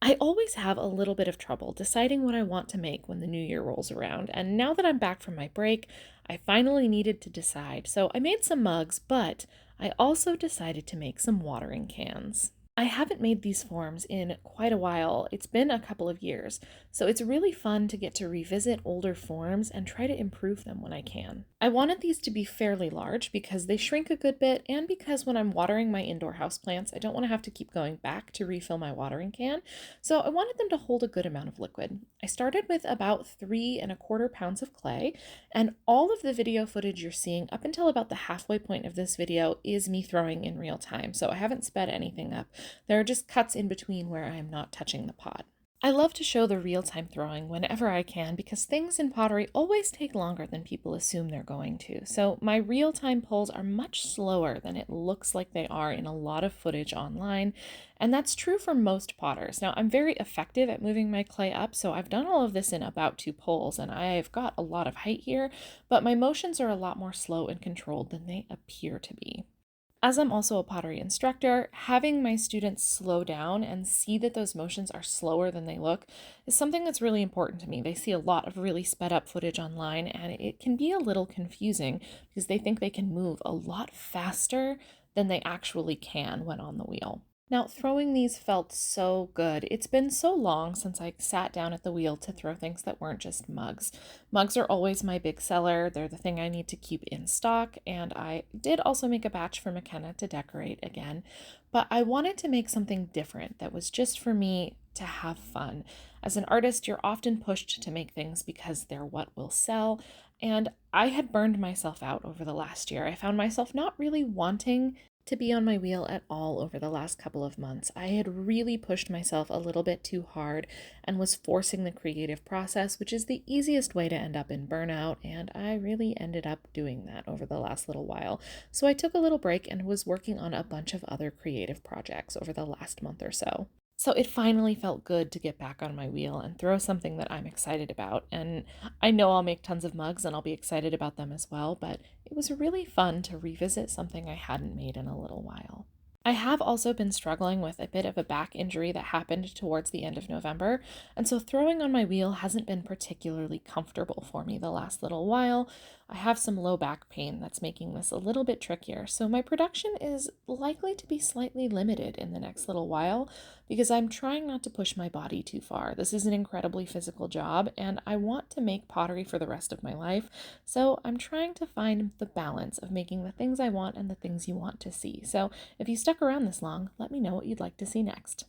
I always have a little bit of trouble deciding what I want to make when the new year rolls around, and now that I'm back from my break, I finally needed to decide. So I made some mugs, but I also decided to make some watering cans. I haven't made these forms in quite a while. It's been a couple of years, so it's really fun to get to revisit older forms and try to improve them when I can. I wanted these to be fairly large because they shrink a good bit and because when I'm watering my indoor houseplants, I don't want to have to keep going back to refill my watering can. So I wanted them to hold a good amount of liquid. I started with about 3¼ pounds of clay, and all of the video footage you're seeing up until about the halfway point of this video is me throwing in real time, so I haven't sped anything up. There are just cuts in between where I am not touching the pot. I love to show the real-time throwing whenever I can because things in pottery always take longer than people assume they're going to. So my real-time pulls are much slower than it looks like they are in a lot of footage online, and that's true for most potters. Now, I'm very effective at moving my clay up, so I've done all of this in about 2 pulls, and I've got a lot of height here, but my motions are a lot more slow and controlled than they appear to be. As I'm also a pottery instructor, having my students slow down and see that those motions are slower than they look is something that's really important to me. They see a lot of really sped up footage online, and it can be a little confusing because they think they can move a lot faster than they actually can when on the wheel. Now, throwing these felt so good. It's been so long since I sat down at the wheel to throw things that weren't just mugs. Mugs are always my big seller. They're the thing I need to keep in stock, and I did also make a batch for McKenna to decorate again. But I wanted to make something different that was just for me to have fun. As an artist, you're often pushed to make things because they're what will sell, and I had burned myself out over the last year. I found myself not really wanting to be on my wheel at all over the last couple of months. I had really pushed myself a little bit too hard and was forcing the creative process, which is the easiest way to end up in burnout, and I really ended up doing that over the last little while. So I took a little break and was working on a bunch of other creative projects over the last month or so. So it finally felt good to get back on my wheel and throw something that I'm excited about. And I know I'll make tons of mugs and I'll be excited about them as well, but it was really fun to revisit something I hadn't made in a little while. I have also been struggling with a bit of a back injury that happened towards the end of November, and so throwing on my wheel hasn't been particularly comfortable for me the last little while. I have some low back pain that's making this a little bit trickier, so my production is likely to be slightly limited in the next little while because I'm trying not to push my body too far. This is an incredibly physical job, and I want to make pottery for the rest of my life, so I'm trying to find the balance of making the things I want and the things you want to see. So if you stuck around this long, let me know what you'd like to see next.